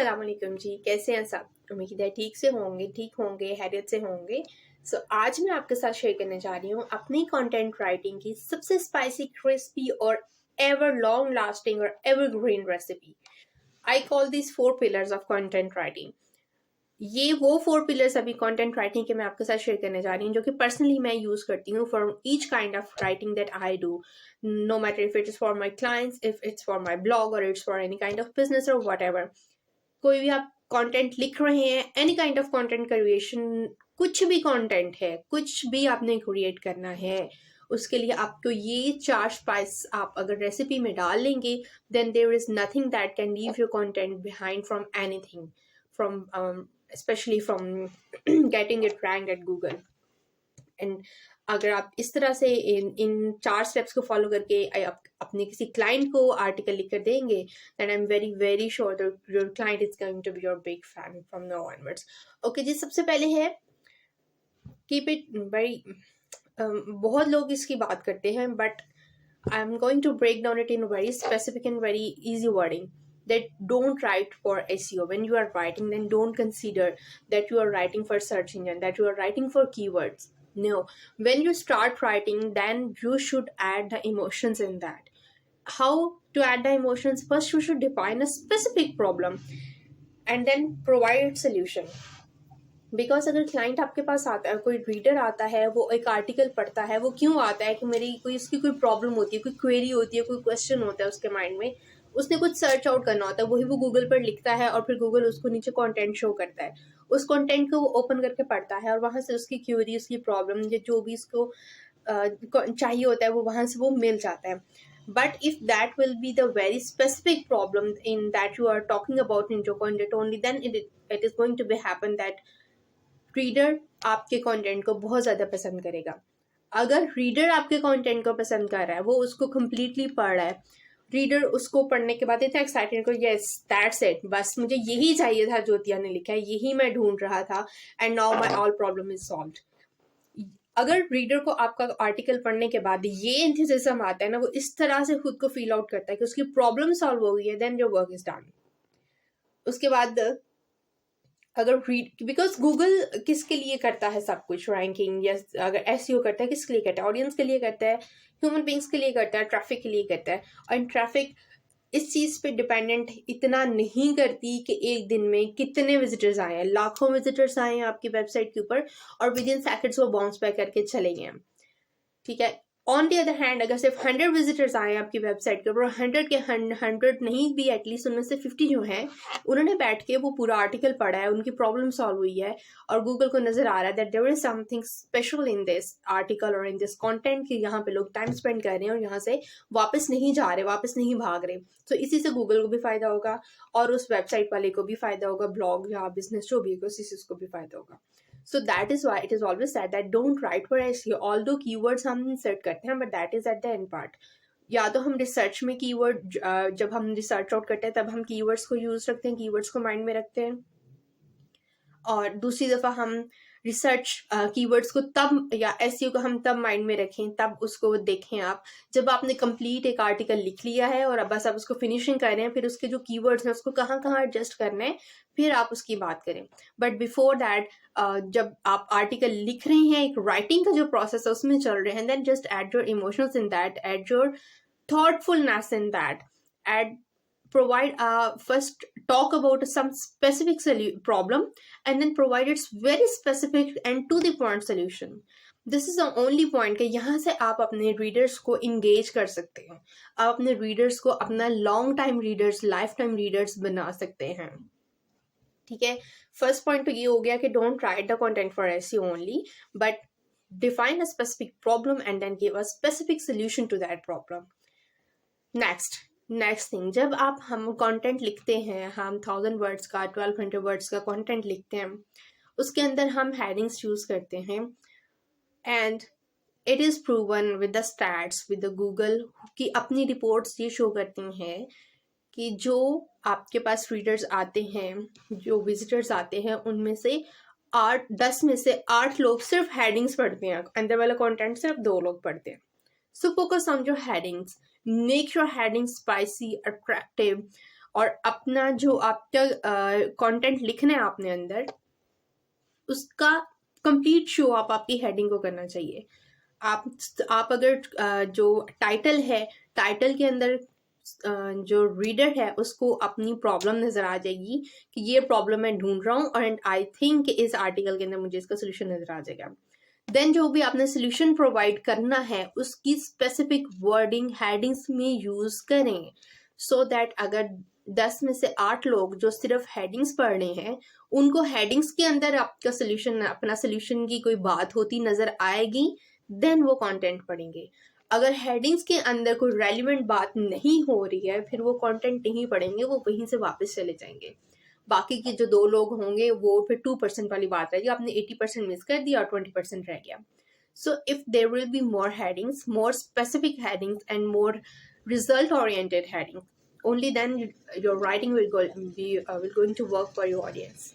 अस्सलाम वालेकुम जी, कैसे हैं सब? उम्मीद है ठीक होंगे, खैरियत से होंगे। आज मैं आपके साथ शेयर करने जा रही हूँ अपनी कंटेंट राइटिंग की सबसे स्पाइसी, क्रिस्पी और एवर लॉन्ग लास्टिंग और evergreen recipe. I call this 4 pillars of content writing. ये वो 4 पिलर्स अभी कंटेंट राइटिंग के मैं आपके साथ शेयर करने जा रही हूँ, जो कि पर्सनली मैं यूज करती हूँ for each kind of writing that I do, no matter if it is for my clients, if it's for my blog और it's for any kind of business और वट एवर। कोई भी आप content लिख रहे हैं, any kind of content creation, कुछ भी कंटेंट है, कुछ भी आपने क्रिएट करना है, उसके लिए आपको ये 4 स्पाइस आप अगर रेसिपी में डाल लेंगे, then there is nothing that can leave your content behind from anything, from especially from getting it ranked at Google. And अगर आप इस तरह से इन 4 स्टेप्स को फॉलो करके अपने किसी क्लाइंट को आर्टिकल लिख कर देंगे, then I am very very sure that your client is going to be your big fan from now onwards. Okay जी, सबसे पहले है कीप इट वेरी, बहुत लोग इसकी बात करते हैं, but I am going to break down it in very specific and very easy wording, that don't write for SEO. When you are writing, then don't consider that you are writing for search engine, that you are writing for keywords. No, when you start writing, then you should add the emotions in that. How to add the emotions? First, you should define a specific problem and then provide solution. Because अगर client आपके पास आता है, कोई reader आता है, वो एक article पढ़ता है, वो क्यों आता है कि मेरी कोई उसकी कोई प्रॉब्लम होती है, कोई क्वेरी होती है, कोई क्वेश्चन होता है उसके माइंड में, उसने कुछ सर्च आउट करना होता है, वही वो गूगल पर लिखता है और फिर गूगल उसको नीचे कंटेंट शो करता है। उस कंटेंट को वो ओपन करके पढ़ता है और वहाँ से उसकी क्वेरी, उसकी प्रॉब्लम या जो भी उसको चाहिए होता है, वो वहाँ से वो मिल जाता है। But if that will be the very specific problem in that you are talking about in your content only, then it is going to be happen that reader आपके कंटेंट को बहुत ज़्यादा पसंद करेगा। अगर रीडर आपके कंटेंट को पसंद कर रहा है, वो उसको कम्प्लीटली पढ़ रहा है, रीडर उसको पढ़ने के बाद इतना एक्साइटेड को, यस दैट्स इट, बस मुझे यही चाहिए था जो दिया ने लिखा है, यही मैं ढूंढ रहा था, and now my all problem is solved. अगर रीडर को आपका आर्टिकल पढ़ने के बाद ये एंथुसिज्म आता है ना, वो इस तरह से खुद को फील आउट करता है कि उसकी प्रॉब्लम सॉल्व हो गई है, then your work is done. उसके बाद अगर रीड, बिकॉज गूगल किसके लिए करता है सब कुछ, रैंकिंग या अगर एसईओ करता है, किसके लिए करता है? ऑडियंस के लिए करता है, ह्यूमन बींग्स के लिए करता है, ट्रैफिक के लिए करता है। और ट्रैफिक इस चीज़ पे डिपेंडेंट इतना नहीं करती कि एक दिन में कितने विजिटर्स आए हैं, लाखों विजिटर्स आए हैं आपकी वेबसाइट के ऊपर और विद इन सेकंड्स वो बाउंस बैक करके चले गए हैं, ठीक है। ऑन दी अदर हैंड, अगर सिर्फ 100 विजिटर्स आए आपकी वेबसाइट के ऊपर, 100 के 100 नहीं भी, एटलीस्ट उनमें से 50 जो हैं, उन्होंने बैठ के वो पूरा आर्टिकल पढ़ा है, उनकी प्रॉब्लम सॉल्व हुई है और गूगल को नजर आ रहा है that there is something special in this article और इन दिस कंटेंट, कि यहाँ पे लोग टाइम स्पेंड कर रहे हैं और यहाँ से वापस नहीं जा रहे, वापस नहीं भाग रहे। तो इसी से गूगल को भी फायदा होगा और उस वेबसाइट वाले को भी फायदा होगा, ब्लॉग या बिजनेस जो भी होगा, उसी से उसको भी फायदा होगा। So that is why it is always said that don't write for SEO, although keywords हम insert करते हैं, but that is at the end part. या तो हम रिसर्च में कीवर्ड, जब हम रिसर्च आउट करते हैं तब हम कीवर्ड्स को यूज रखते हैं, कीवर्ड्स को माइंड में रखते हैं, और दूसरी दफ़ा हम रिसर्च कीवर्ड्स को तब, या एसईओ को हम तब माइंड में रखें, तब उसको देखें आप जब आपने कंप्लीट एक आर्टिकल लिख लिया है और अब बस आप उसको फिनिशिंग कर रहे हैं, फिर उसके जो कीवर्ड्स हैं उसको कहाँ कहाँ एडजस्ट करना है, फिर आप उसकी बात करें। बट बिफोर दैट, जब आप आर्टिकल लिख रहे हैं, एक राइटिंग का जो प्रोसेस है उसमें चल रहे हैं, then just add your emotions in that, add your thoughtfulness in that, add, provide first talk about some specific problem and then provide its very specific and to the point solution. This is the only point कि यहाँ से आप अपने readers को engage कर सकते हैं, आप अपने रीडर्स को अपना long time readers, life time readers बना सकते हैं, ठीक है। फर्स्ट पॉइंट तो ये हो गया कि don't write the content for SEO only, but define a specific problem and then give a specific solution to that problem. Next thing, जब हम कंटेंट लिखते हैं, हम 1000 वर्ड्स का, 1200 वर्ड्स का कंटेंट लिखते हैं, उसके अंदर हम हेडिंग्स यूज करते हैं, and it is proven with the stats, with the Google की अपनी रिपोर्ट्स ये शो करती हैं कि जो आपके पास रीडर्स आते हैं, जो विजिटर्स आते हैं, उनमें से 10 में से 8 लोग सिर्फ हेडिंग्स पढ़ते हैं, अंदर वाला कंटेंट सिर्फ 2 लोग पढ़ते हैं। So focus on your headings. Make your headings spicy, attractive, और अपना जो आपका कंटेंट लिखना है आपने अंदर, उसका कंप्लीट शो आप आपकी हेडिंग को करना चाहिए। आप अगर जो टाइटल है, टाइटल के अंदर जो रीडर है उसको अपनी प्रॉब्लम नजर आ जाएगी कि ये प्रॉब्लम मैं ढूंढ रहा हूँ, एंड आई थिंक इस आर्टिकल के अंदर मुझे इसका सोल्यूशन नजर आ जाएगा। देन जो भी आपने सोल्यूशन प्रोवाइड करना है उसकी स्पेसिफिक वर्डिंग हेडिंग्स में यूज करें, सो दैट अगर 10 में से 8 लोग जो सिर्फ हेडिंग्स पढ़ रहे हैं, उनको हेडिंग्स के अंदर आपका सोल्यूशन, अपना सोल्यूशन की कोई बात होती नजर आएगी, देन वो कंटेंट पढ़ेंगे। अगर हेडिंग्स के अंदर कोई रेलिवेंट बात नहीं हो रही है, फिर वो कंटेंट नहीं पढ़ेंगे, वो वहीं से वापस चले जाएंगे। बाकी के जो 2 लोग होंगे वो फिर 2% वाली बात रहेगी, आपने 80% मिस कर दिया और 20% रह गया। So if there will be more headings, more specific headings, and more result oriented headings, only then your writing will going to work for your audience.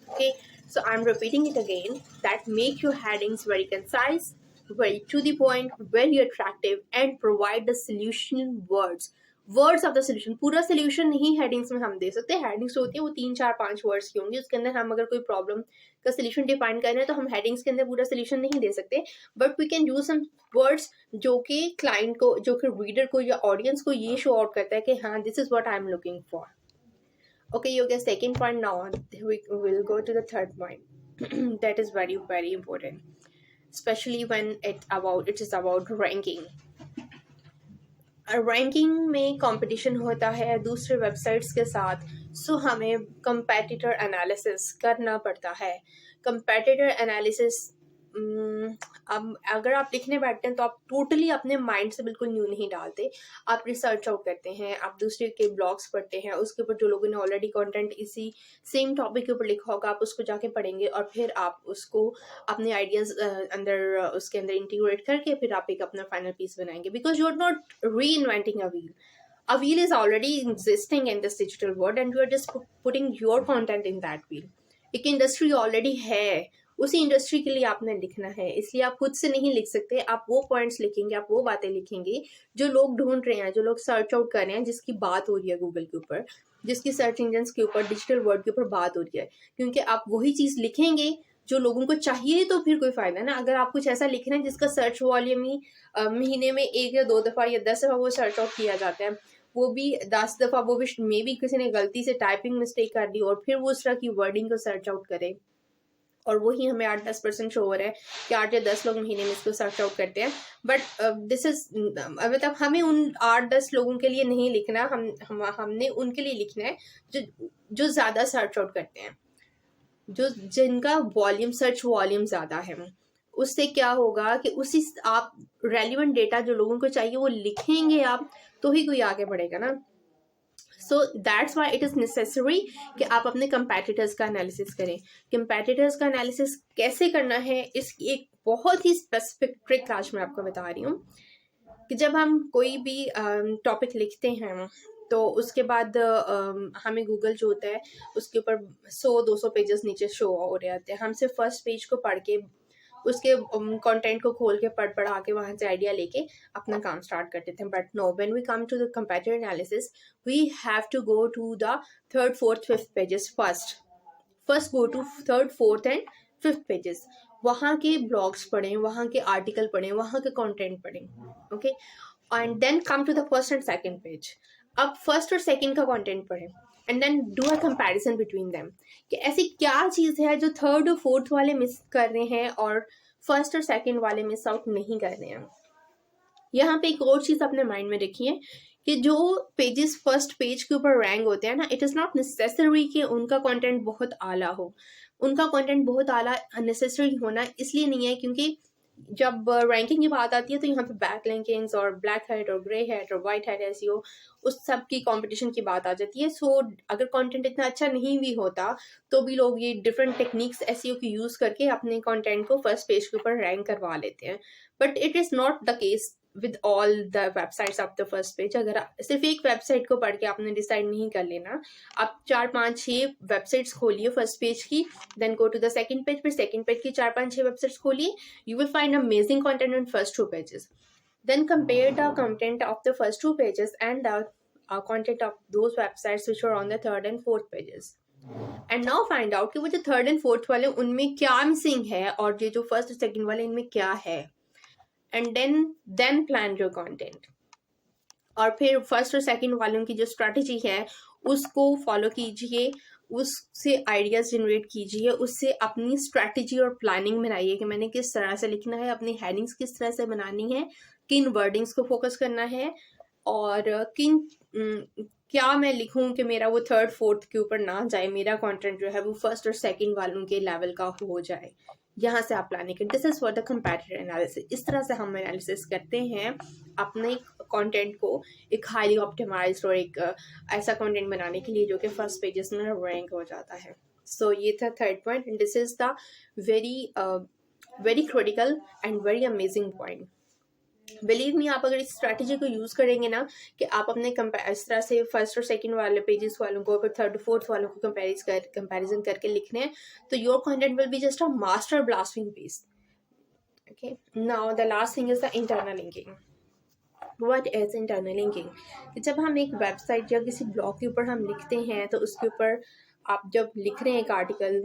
Okay, so I'm repeating it again, that make your headings very concise, very to the point, very attractive, and provide the solution words of the solution. पूरा solution नहीं headings में हम दे सकते, headings होती है वो 3 4 5 words की होंगी, उसके अंदर हम अगर कोई प्रॉब्लम का सोल्यूशन डिफाइन कर रहे हैं तो हम हेडिंग्स के अंदर पूरा सोल्यूशन नहीं दे सकते, but we can use some words जो कि क्लाइंट को, जो कि रीडर को या ऑडियंस को ये शो आउट करता है कि हाँ, this is what I am looking for. Okay, you get second point. Now we will go to the third point that is very very important, especially when it is about ranking. Ranking में competition होता है दूसरे websites के साथ, सो हमें competitor analysis करना पड़ता है। कंपेटिटर एनालिसिस, अब अगर आप लिखने बैठते हैं तो आप टोटली अपने माइंड से बिल्कुल न्यू नहीं डालते, आप रिसर्च आउट करते हैं, आप दूसरे के ब्लॉग्स पढ़ते हैं, उसके ऊपर जो लोगों ने ऑलरेडी कंटेंट इसी सेम टॉपिक के ऊपर लिखा होगा आप उसको जाके पढ़ेंगे, और फिर आप उसको अपने आइडियाज अंदर उसके अंदर इंटीग्रेट करके फिर आप एक अपना फाइनल पीस बनाएंगे, बिकॉज यू आर नॉट री inventing a wheel. A wheel is already existing in this digital world and you are just putting your content in that wheel. एक इंडस्ट्री ऑलरेडी है, उसी इंडस्ट्री के लिए आपने लिखना है, इसलिए आप खुद से नहीं लिख सकते, आप वो पॉइंट्स लिखेंगे, आप वो बातें लिखेंगे जो लोग ढूंढ रहे हैं, जो लोग सर्च आउट कर रहे हैं, जिसकी बात हो रही है गूगल के ऊपर, जिसकी सर्च इंजन के ऊपर, डिजिटल वर्ल्ड के ऊपर बात हो रही है, क्योंकि आप वही चीज़ लिखेंगे जो लोगों को चाहिए, तो फिर कोई फायदा ना। अगर आप कुछ ऐसा लिख रहे हैं जिसका सर्च वॉल्यूम ही महीने में 1 या 2 दफ़ा या 10 दफ़ा वो सर्च आउट किया जाता है, वो भी 10 दफ़ा, वो भी मे बी किसी ने गलती से टाइपिंग मिस्टेक कर दी और फिर वो उस तरह की वर्डिंग को सर्च आउट करे, और वही हमें 8-10% शो हो रहा है कि 8 या 10 लोग महीने में इसको सर्च आउट करते हैं, बट दिस इज मतलब हमें उन 8-10 लोगों के लिए नहीं लिखना, हमने उनके लिए लिखना है जो ज़्यादा सर्च आउट करते हैं, जिनका वॉल्यूम, सर्च वॉल्यूम ज़्यादा है। उससे क्या होगा कि उसी आप रेलिवेंट डेटा जो लोगों को चाहिए वो लिखेंगे आप, तो ही कोई आगे बढ़ेगा ना। So that's why it is necessary कि आप अपने कंपेटिटर्स का एनालिसिस करें। कंपेटिटर्स का एनालिसिस कैसे करना है, इसकी एक बहुत ही स्पेसिफिक ट्रिक आज मैं आपको बता रही हूँ कि जब हम कोई भी टॉपिक लिखते हैं तो उसके बाद हमें गूगल जो होता है उसके ऊपर 100-200 पेजेस नीचे शो हो रहे होते हैं, हम सिर्फ फर्स्ट पेज को पढ़ के उसके कंटेंट को खोल के पढ़ा के वहाँ से आइडिया लेके अपना काम स्टार्ट कर देते हैं, but no, when we come to the comparative analysis we have to go to the 3rd, 4th, 5th pages first go to 3rd, 4th and 5th pages, वहाँ के ब्लॉग्स पढ़ें, वहाँ के आर्टिकल पढ़ें, वहाँ के कंटेंट पढ़ें, okay, and then come to the 1st and 2nd page. अब 1st और 2nd का कंटेंट पढ़ें and then do a comparison between them कि ऐसी क्या चीज़ है जो 3rd और 4th वाले मिस कर रहे हैं और 1st और 2nd वाले मिस आउट नहीं कर रहे हैं। यहाँ पे एक और चीज़ अपने माइंड में रखिए कि जो पेजेस फर्स्ट पेज के ऊपर रैंक होते हैं ना, इट इज़ नॉट नेसेसरी कि उनका कंटेंट बहुत आला हो। उनका कंटेंट बहुत आला नेसेसरी होना इसलिए नहीं है क्योंकि जब रैंकिंग की बात आती है तो यहाँ पे बैक लिंकिंग्स और ब्लैक हेड और ग्रे हेड और वाइट हेड एसईओ उस सब की कंपटीशन की बात आ जाती है। सो अगर कंटेंट इतना अच्छा नहीं भी होता तो भी लोग ये डिफरेंट टेक्निक्स एसईओ की यूज़ करके अपने कंटेंट को फर्स्ट पेज के ऊपर रैंक करवा लेते हैं, but it is not the case with all the websites of the first page. अगर सिर्फ एक वेबसाइट को पढ़ के आपने डिसाइड नहीं कर लेना, आप 4-5-6 वेबसाइट्स खोलिए फर्स्ट पेज की, then go to the second page, फिर सेकंड पेज की 4-5-6 वेबसाइट्स खोलिए, you will find amazing content in first 2 pages. Then compare the content of the first 2 pages and the content of those websites which are on the third and fourth pages. And now find out कि वो जो third and fourth वाले उनमें क्या missing है और ये जो फर्स्ट और सेकंड वाले इनमें क्या है, and then plan your content. और फिर फर्स्ट और सेकंड वालों की जो स्ट्रैटेजी है उसको फॉलो कीजिए, उससे आइडियाज जनरेट कीजिए, उससे अपनी स्ट्रैटेजी और प्लानिंग बनाइए कि मैंने किस तरह से लिखना है, अपनी हेडिंग्स किस तरह से बनानी है, किन वर्डिंग्स को फोकस करना है, और क्या मैं लिखूं कि मेरा वो थर्ड फोर्थ के ऊपर ना जाए, मेरा कंटेंट जो है वो फर्स्ट और सेकंड वालों के लेवल का हो जाए. यहाँ से आप प्लानिंग करें. This is for the comparative analysis. इस तरह से हम एनालिसिस करते हैं अपने कंटेंट को एक हाईली ऑप्टिमाइज्ड और एक ऐसा कंटेंट बनाने के लिए जो कि फर्स्ट पेजेस में रैंक हो जाता है. सो ये था third point, and this is the very critical and very amazing point. Believe me, आप अगर इस स्ट्रैटेजी को यूज करेंगे ना कि आप अपने इस तरह से फर्स्ट और सेकंड वाले पेजेस वालों को फिर थर्ड फोर्थ वालों को कंपैरिजन करके लिखने हैं, तो your content will be just a master blasting piece. Okay, now the last thing is the internal linking. What is internal linking? जब हम एक वेबसाइट या किसी ब्लॉग के ऊपर हम लिखते हैं तो उसके ऊपर आप जब लिख रहे हैं एक आर्टिकल,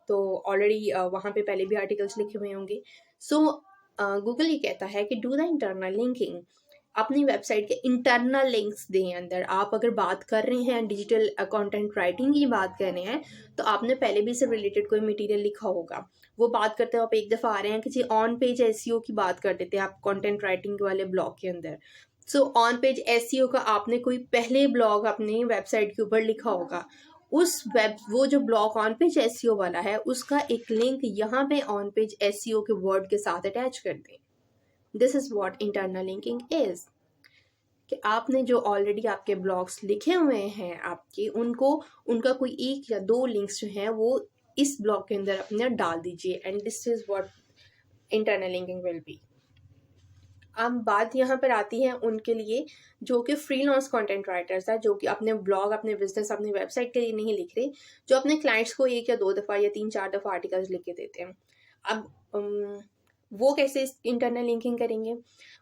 तो ऑलरेडी वहाँ पे पहले भी आर्टिकल्स लिखे हुए होंगे. सो गूगल ये कहता है कि डू द इंटरनल लिंकिंग. अपनी वेबसाइट के इंटरनल लिंक्स दें अंदर. आप अगर बात कर रहे हैं डिजिटल कंटेंट राइटिंग की बात कर रहे हैं, तो आपने पहले भी इससे रिलेटेड कोई मटेरियल लिखा होगा. वो बात करते हो आप एक दफ़ा आ रहे हैं कि जी ऑन पेज एसईओ की बात कर देते हैं आप कंटेंट राइटिंग वाले ब्लॉग के अंदर. सो ऑन पेज एसईओ का आपने कोई पहले ब्लॉग अपनी वेबसाइट के ऊपर लिखा होगा. वो जो ब्लॉग ऑन पेज एसईओ वाला है उसका एक लिंक यहाँ पे ऑन पेज एसईओ के वर्ड के साथ अटैच कर दें. This is what internal linking is. कि आपने जो ऑलरेडी आपके ब्लॉग्स लिखे हुए हैं आपके, उनका कोई एक या दो लिंक्स जो हैं वो इस ब्लॉग के अंदर अपने डाल दीजिए, and this is what internal linking will be. अब बात यहाँ पर आती है उनके लिए जो कि फ्रीलांस कंटेंट राइटर्स है, जो कि अपने ब्लॉग, अपने बिजनेस, अपनी वेबसाइट के लिए नहीं लिख रहे, जो अपने क्लाइंट्स को एक या दो दफ़ा या 3-4 दफ़ा आर्टिकल्स लिख के देते हैं. अब वो कैसे इंटरनल लिंकिंग करेंगे?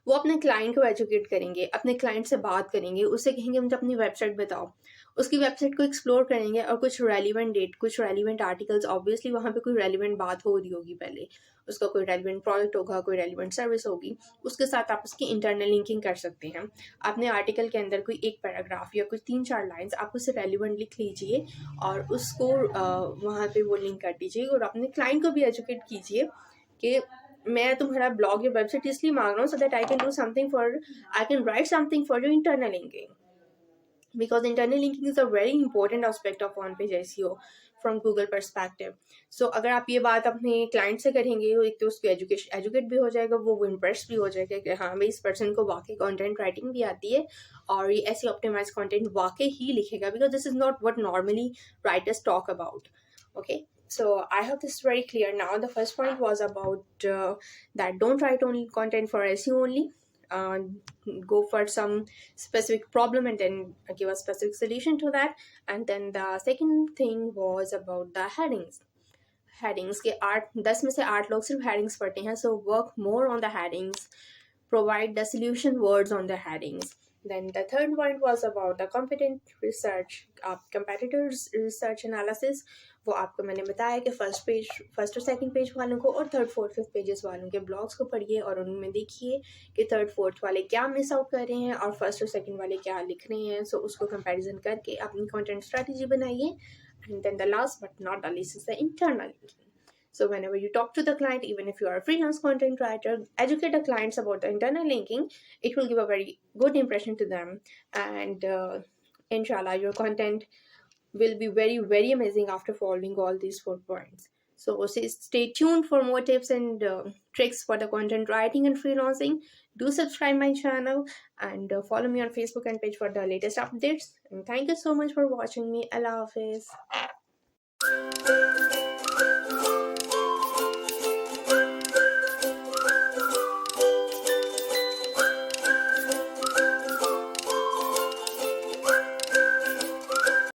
वो अपने क्लाइंट को एजुकेट करेंगे, अपने क्लाइंट से बात करेंगे, उससे कहेंगे मुझे अपनी वेबसाइट बताओ. उसकी वेबसाइट को एक्सप्लोर करेंगे और कुछ रेलिवेंट डेट, कुछ रेलिवेंट आर्टिकल्स, ऑब्वियसली वहाँ पे कोई रेलिवेंट बात हो रही होगी पहले, उसका कोई रेलिवेंट प्रोडक्ट होगा, कोई रेलिवेंट सर्विस होगी, उसके साथ आप उसकी इंटरनल लिंकिंग कर सकते हैं. अपने आर्टिकल के अंदर कोई एक पैराग्राफ या कुछ 3-4 लाइन्स आप उससे रेलिवेंट लिख लीजिए और उसको वहाँ पे वो लिंक कर दीजिए, और अपने क्लाइंट को भी एजुकेट कीजिए कि मैं तुम्हारा ब्लॉग या वेबसाइट इसलिए मांग रहा हूँ so that I can write something for your internal linking. Because internal linking is a very important aspect of on-page SEO from Google perspective. So अगर आप ये बात अपने क्लाइंट से करेंगे, एक तो उसको एजुकेट भी हो जाएगा, वो इम्प्रेस भी हो जाएगा कि हाँ भाई इस पर्सन को वाकई कंटेंट राइटिंग भी आती है और ये ऐसे ऑप्टिमाइज कंटेंट वाकई ही लिखेगा, because this is not what normally writers talk about. Okay, so I hope this is very clear now. The first point was about that don't write only content for SEO only. Go for some specific problem and then give a specific solution to that. And then the second thing was about the headings के 10 में से 8 लोग सिर्फ headings पढ़ते हैं, so work more on the headings, provide the solution words on the headings. Then the third point was about the competent research, competitors research analysis. वो आपको मैंने बताया कि फर्स्ट और सेकंड पेज वालों को और थर्ड फोर्थ फिफ्थ पेजेस वालों के ब्लॉग्स को पढ़िए और उनमें देखिए कि थर्ड फोर्थ वाले क्या मिस आउट कर रहे हैं और फर्स्ट और सेकंड वाले क्या लिख रहे हैं. सो उसको कंपैरिजन करके अपनी कंटेंट स्ट्रेटजी बनाइए. And then the last but not the least is the internal linking. So whenever you talk to the client, even if you are a freelance content writer, educate the clients about the internal linking. It will give a very good impression to them, and inshallah your content will be very, very amazing after following all these 4 points. So stay tuned for more tips and tricks for the content writing and freelancing. Do subscribe my channel and follow me on Facebook and page for the latest updates. And thank you so much for watching me. Allah Hafiz.